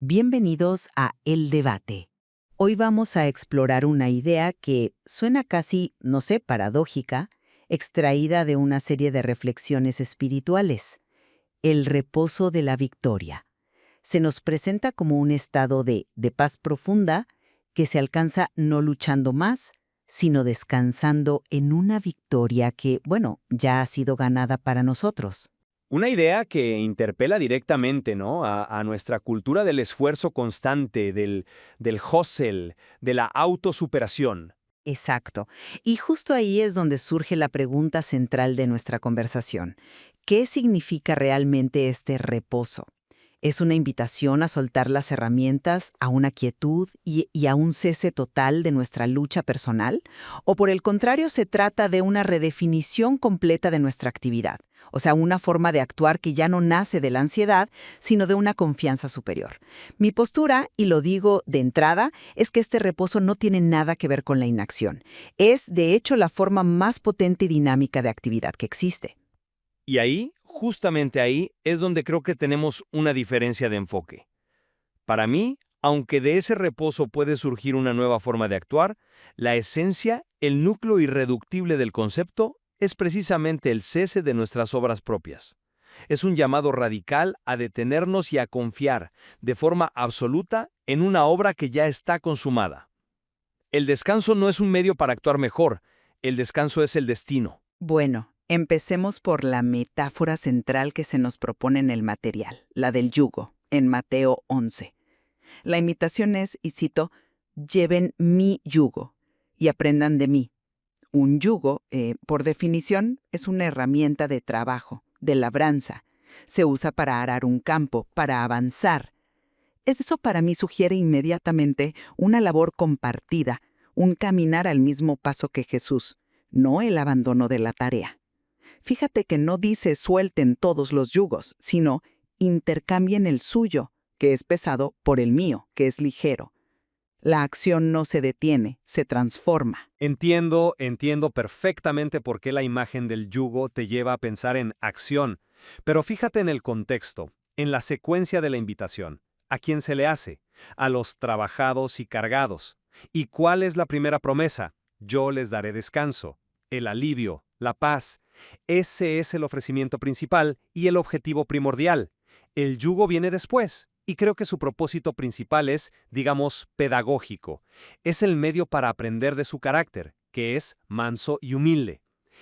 Bienvenidos a El Debate. Hoy vamos a explorar una idea que suena casi, no sé, paradójica, extraída de una serie de reflexiones espirituales, el reposo de la victoria. Se nos presenta como un estado de paz profunda que se alcanza no luchando más, sino descansando en una victoria que, bueno, ya ha sido ganada para nosotros. Una idea que interpela directamente, ¿no?, a nuestra cultura del esfuerzo constante, del hustle, de la autosuperación. Exacto. Y justo ahí es donde surge la pregunta central de nuestra conversación. ¿Qué significa realmente este reposo? ¿Es una invitación a soltar las herramientas, a una quietud y a un cese total de nuestra lucha personal? ¿O por el contrario se trata de una redefinición completa de nuestra actividad? O sea, una forma de actuar que ya no nace de la ansiedad, sino de una confianza superior. Mi postura, y lo digo de entrada, es que este reposo no tiene nada que ver con la inacción. Es, de hecho, la forma más potente y dinámica de actividad que existe. Y ahí, justamente ahí, es donde creo que tenemos una diferencia de enfoque. Para mí, aunque de ese reposo puede surgir una nueva forma de actuar, la esencia, el núcleo irreductible del concepto, es precisamente el cese de nuestras obras propias. Es un llamado radical a detenernos y a confiar, de forma absoluta, en una obra que ya está consumada. El descanso no es un medio para actuar mejor, el descanso es el destino. Bueno, empecemos por la metáfora central que se nos propone en el material, la del yugo, en Mateo 11. La invitación es, y cito, lleven mi yugo y aprendan de mí. Un yugo, por definición, es una herramienta de trabajo, de labranza. Se usa para arar un campo, para avanzar. Eso para mí sugiere inmediatamente una labor compartida, un caminar al mismo paso que Jesús, no el abandono de la tarea. Fíjate que no dice suelten todos los yugos, sino intercambien el suyo, que es pesado, por el mío, que es ligero. La acción no se detiene, se transforma. Entiendo perfectamente por qué la imagen del yugo te lleva a pensar en acción, pero fíjate en el contexto, en la secuencia de la invitación. ¿A quién se le hace? A los trabajados y cargados. ¿Y cuál es la primera promesa? Yo les daré descanso, el alivio, la paz. Ese es el ofrecimiento principal y el objetivo primordial. El yugo viene después, y creo que su propósito principal es, digamos, pedagógico. Es el medio para aprender de su carácter, que es manso y humilde.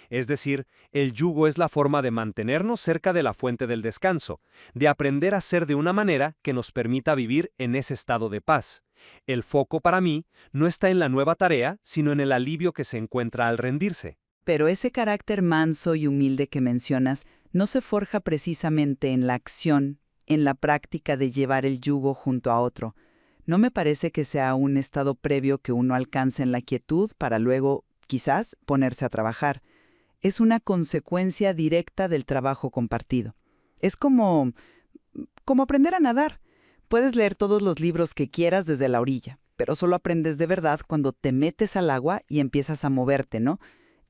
Es decir, el yugo es la forma de mantenernos cerca de la fuente del descanso, de aprender a ser de una manera que nos permita vivir en ese estado de paz. El foco para mí no está en la nueva tarea, sino en el alivio que se encuentra al rendirse. Pero ese carácter manso y humilde que mencionas no se forja precisamente en la acción, en la práctica de llevar el yugo junto a otro. No me parece que sea un estado previo que uno alcance en la quietud para luego, quizás, ponerse a trabajar. Es una consecuencia directa del trabajo compartido. Es como aprender a nadar. Puedes leer todos los libros que quieras desde la orilla, pero solo aprendes de verdad cuando te metes al agua y empiezas a moverte, ¿no?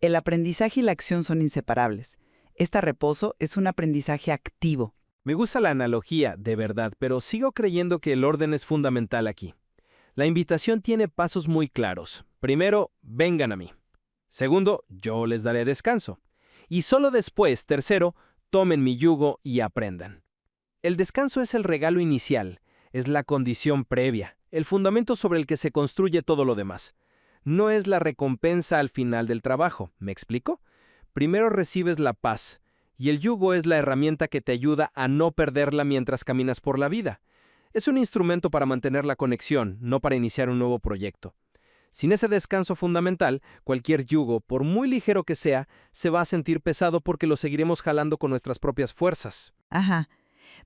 El aprendizaje y la acción son inseparables. Este reposo es un aprendizaje activo. Me gusta la analogía, de verdad, pero sigo creyendo que el orden es fundamental aquí. La invitación tiene pasos muy claros. Primero, vengan a mí. Segundo, yo les daré descanso. Y solo después, tercero, tomen mi yugo y aprendan. El descanso es el regalo inicial, es la condición previa, el fundamento sobre el que se construye todo lo demás. No es la recompensa al final del trabajo, ¿me explico? Primero recibes la paz, y el yugo es la herramienta que te ayuda a no perderla mientras caminas por la vida. Es un instrumento para mantener la conexión, no para iniciar un nuevo proyecto. Sin ese descanso fundamental, cualquier yugo, por muy ligero que sea, se va a sentir pesado porque lo seguiremos jalando con nuestras propias fuerzas. Ajá.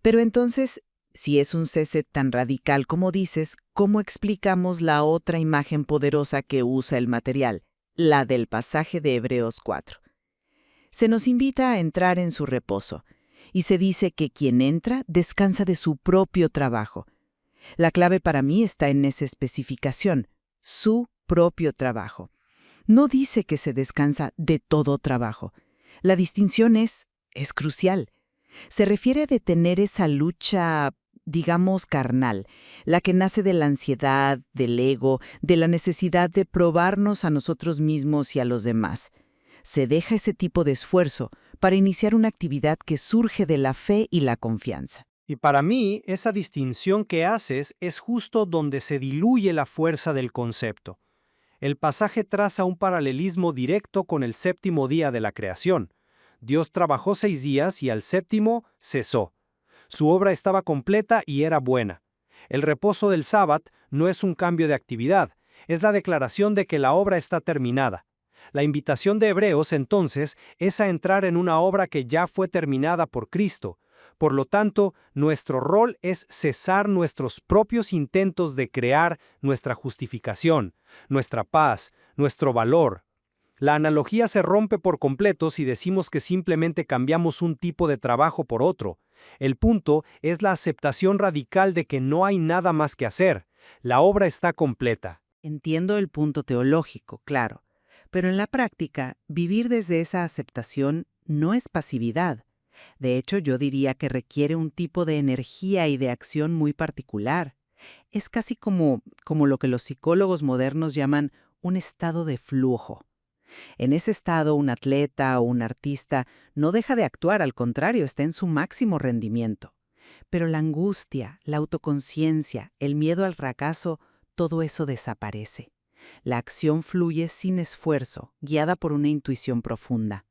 Pero entonces, si es un cese tan radical como dices, ¿cómo explicamos la otra imagen poderosa que usa el material, la del pasaje de Hebreos 4? Se nos invita a entrar en su reposo, y se dice que quien entra descansa de su propio trabajo. La clave para mí está en esa especificación, su propio trabajo. No dice que se descansa de todo trabajo. La distinción es crucial. Se refiere a detener esa lucha, digamos, carnal, la que nace de la ansiedad, del ego, de la necesidad de probarnos a nosotros mismos y a los demás. Se deja ese tipo de esfuerzo para iniciar una actividad que surge de la fe y la confianza. Y para mí, esa distinción que haces es justo donde se diluye la fuerza del concepto. El pasaje traza un paralelismo directo con el séptimo día de la creación. Dios trabajó 6 días y al séptimo cesó. Su obra estaba completa y era buena. El reposo del sábado no es un cambio de actividad, es la declaración de que la obra está terminada. La invitación de Hebreos, entonces, es a entrar en una obra que ya fue terminada por Cristo. Por lo tanto, nuestro rol es cesar nuestros propios intentos de crear nuestra justificación, nuestra paz, nuestro valor. La analogía se rompe por completo si decimos que simplemente cambiamos un tipo de trabajo por otro. El punto es la aceptación radical de que no hay nada más que hacer. La obra está completa. Entiendo el punto teológico, claro, pero en la práctica, vivir desde esa aceptación no es pasividad. De hecho, yo diría que requiere un tipo de energía y de acción muy particular. Es casi como lo que los psicólogos modernos llaman un estado de flujo. En ese estado, un atleta o un artista no deja de actuar, al contrario, está en su máximo rendimiento. Pero la angustia, la autoconciencia, el miedo al fracaso, todo eso desaparece. La acción fluye sin esfuerzo, guiada por una intuición profunda.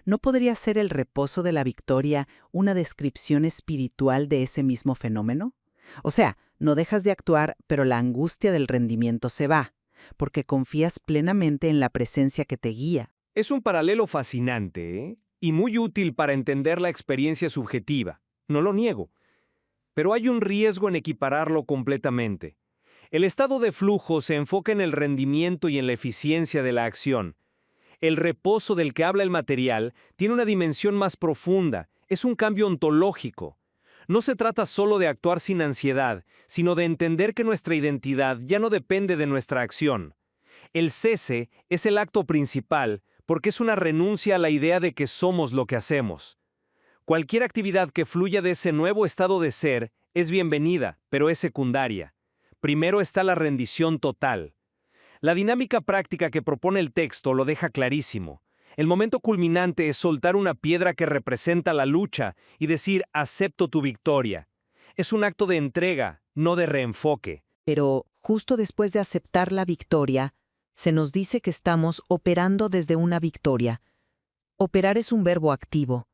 ¿No podría ser el reposo de la victoria una descripción espiritual de ese mismo fenómeno? O sea, no dejas de actuar, pero la angustia del rendimiento se va, porque confías plenamente en la presencia que te guía. Es un paralelo fascinante, ¿eh? Y muy útil para entender la experiencia subjetiva. No lo niego. Pero hay un riesgo en equipararlo completamente. El estado de flujo se enfoca en el rendimiento y en la eficiencia de la acción. El reposo del que habla el material tiene una dimensión más profunda, es un cambio ontológico. No se trata solo de actuar sin ansiedad, sino de entender que nuestra identidad ya no depende de nuestra acción. El cese es el acto principal porque es una renuncia a la idea de que somos lo que hacemos. Cualquier actividad que fluya de ese nuevo estado de ser es bienvenida, pero es secundaria. Primero está la rendición total. La dinámica práctica que propone el texto lo deja clarísimo. El momento culminante es soltar una piedra que representa la lucha y decir acepto tu victoria. Es un acto de entrega, no de reenfoque. Pero justo después de aceptar la victoria, se nos dice que estamos operando desde una victoria. Operar es un verbo activo.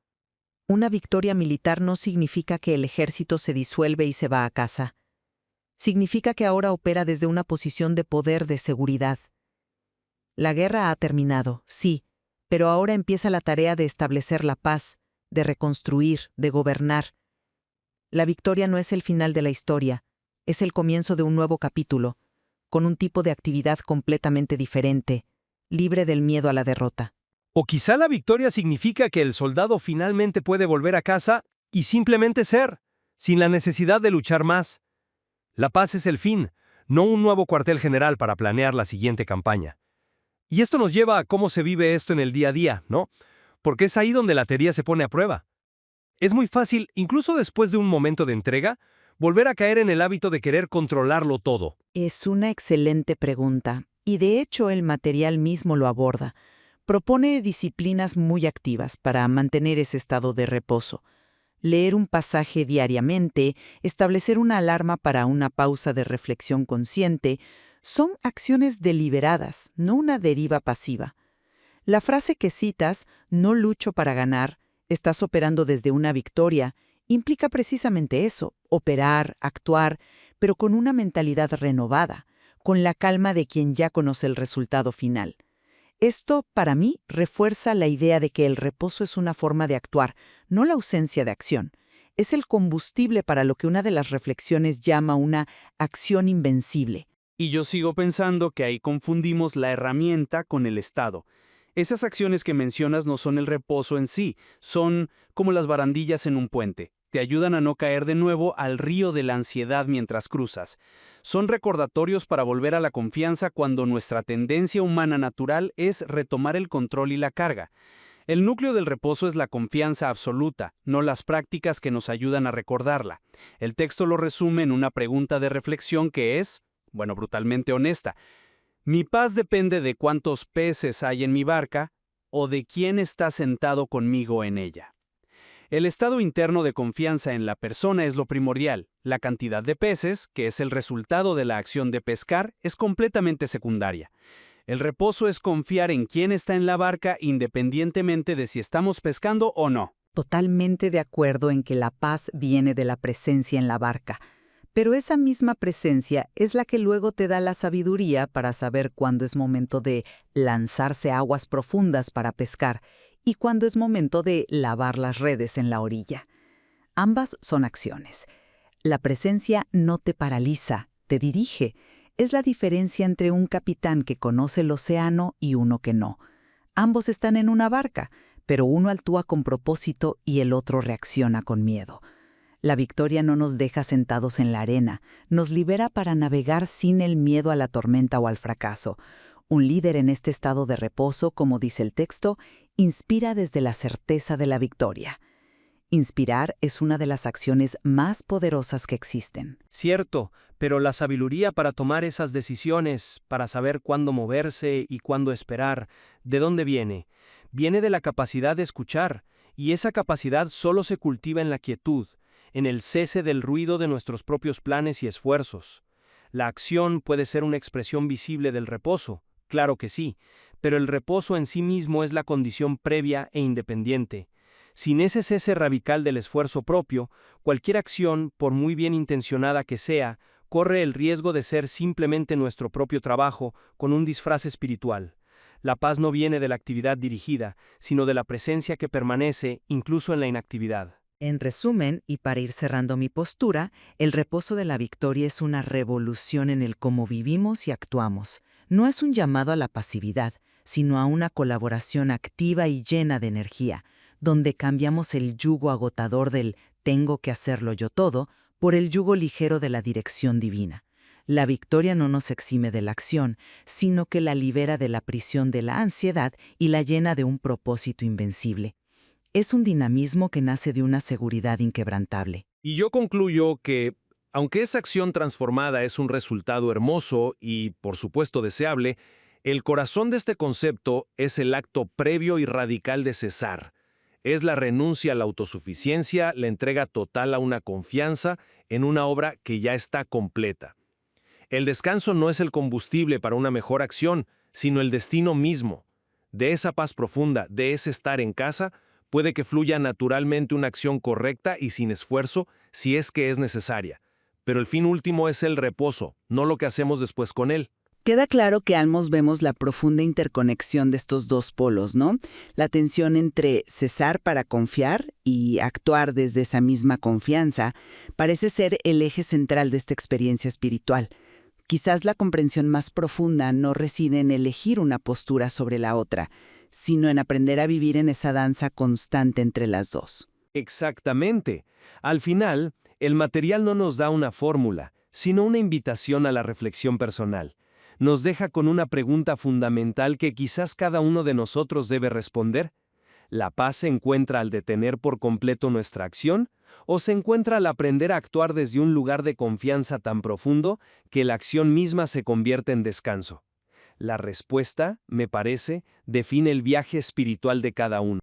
Una victoria militar no significa que el ejército se disuelve y se va a casa. Significa que ahora opera desde una posición de poder, de seguridad. La guerra ha terminado, sí, pero ahora empieza la tarea de establecer la paz, de reconstruir, de gobernar. La victoria no es el final de la historia, es el comienzo de un nuevo capítulo, con un tipo de actividad completamente diferente, libre del miedo a la derrota. O quizá la victoria significa que el soldado finalmente puede volver a casa y simplemente ser, sin la necesidad de luchar más. La paz es el fin, no un nuevo cuartel general para planear la siguiente campaña. Y esto nos lleva a cómo se vive esto en el día a día, ¿no? Porque es ahí donde la teoría se pone a prueba. Es muy fácil, incluso después de un momento de entrega, volver a caer en el hábito de querer controlarlo todo. Es una excelente pregunta, y de hecho el material mismo lo aborda. Propone disciplinas muy activas para mantener ese estado de reposo. Leer un pasaje diariamente, establecer una alarma para una pausa de reflexión consciente, son acciones deliberadas, no una deriva pasiva. La frase que citas, no lucho para ganar, estás operando desde una victoria, implica precisamente eso, operar, actuar, pero con una mentalidad renovada, con la calma de quien ya conoce el resultado final. Esto, para mí, refuerza la idea de que el reposo es una forma de actuar, no la ausencia de acción. Es el combustible para lo que una de las reflexiones llama una acción invencible. Y yo sigo pensando que ahí confundimos la herramienta con el estado. Esas acciones que mencionas no son el reposo en sí, son como las barandillas en un puente. Te ayudan a no caer de nuevo al río de la ansiedad mientras cruzas. Son recordatorios para volver a la confianza cuando nuestra tendencia humana natural es retomar el control y la carga. El núcleo del reposo es la confianza absoluta, no las prácticas que nos ayudan a recordarla. El texto lo resume en una pregunta de reflexión que es, brutalmente honesta. ¿Mi paz depende de cuántos peces hay en mi barca o de quién está sentado conmigo en ella? El estado interno de confianza en la persona es lo primordial. La cantidad de peces, que es el resultado de la acción de pescar, es completamente secundaria. El reposo es confiar en quién está en la barca independientemente de si estamos pescando o no. Totalmente de acuerdo en que la paz viene de la presencia en la barca. Pero esa misma presencia es la que luego te da la sabiduría para saber cuándo es momento de lanzarse a aguas profundas para pescar y cuándo es momento de lavar las redes en la orilla. Ambas son acciones. La presencia no te paraliza, te dirige. Es la diferencia entre un capitán que conoce el océano y uno que no. Ambos están en una barca, pero uno actúa con propósito y el otro reacciona con miedo. La victoria no nos deja sentados en la arena, nos libera para navegar sin el miedo a la tormenta o al fracaso. Un líder en este estado de reposo, como dice el texto, inspira desde la certeza de la victoria. Inspirar es una de las acciones más poderosas que existen. Cierto, pero la sabiduría para tomar esas decisiones, para saber cuándo moverse y cuándo esperar, ¿de dónde viene? Viene de la capacidad de escuchar, y esa capacidad solo se cultiva en la quietud, en el cese del ruido de nuestros propios planes y esfuerzos. La acción puede ser una expresión visible del reposo, claro que sí, pero el reposo en sí mismo es la condición previa e independiente. Sin ese cese radical del esfuerzo propio, cualquier acción, por muy bien intencionada que sea, corre el riesgo de ser simplemente nuestro propio trabajo con un disfraz espiritual. La paz no viene de la actividad dirigida, sino de la presencia que permanece incluso en la inactividad. En resumen, y para ir cerrando mi postura, el reposo de la victoria es una revolución en el cómo vivimos y actuamos. No es un llamado a la pasividad, sino a una colaboración activa y llena de energía, donde cambiamos el yugo agotador del «tengo que hacerlo yo todo» por el yugo ligero de la dirección divina. La victoria no nos exime de la acción, sino que la libera de la prisión de la ansiedad y la llena de un propósito invencible. Es un dinamismo que nace de una seguridad inquebrantable. Y yo concluyo que, aunque esa acción transformada es un resultado hermoso y, por supuesto, deseable, el corazón de este concepto es el acto previo y radical de cesar. Es la renuncia a la autosuficiencia, la entrega total a una confianza en una obra que ya está completa. El descanso no es el combustible para una mejor acción, sino el destino mismo. De esa paz profunda, de ese estar en casa, puede que fluya naturalmente una acción correcta y sin esfuerzo, si es que es necesaria. Pero el fin último es el reposo, no lo que hacemos después con él. Queda claro que ambos vemos la profunda interconexión de estos dos polos, ¿no? La tensión entre cesar para confiar y actuar desde esa misma confianza parece ser el eje central de esta experiencia espiritual. Quizás la comprensión más profunda no reside en elegir una postura sobre la otra, sino en aprender a vivir en esa danza constante entre las dos. Exactamente. Al final, el material no nos da una fórmula, sino una invitación a la reflexión personal. Nos deja con una pregunta fundamental que quizás cada uno de nosotros debe responder. ¿La paz se encuentra al detener por completo nuestra acción? ¿O se encuentra al aprender a actuar desde un lugar de confianza tan profundo que la acción misma se convierte en descanso? La respuesta, me parece, define el viaje espiritual de cada uno.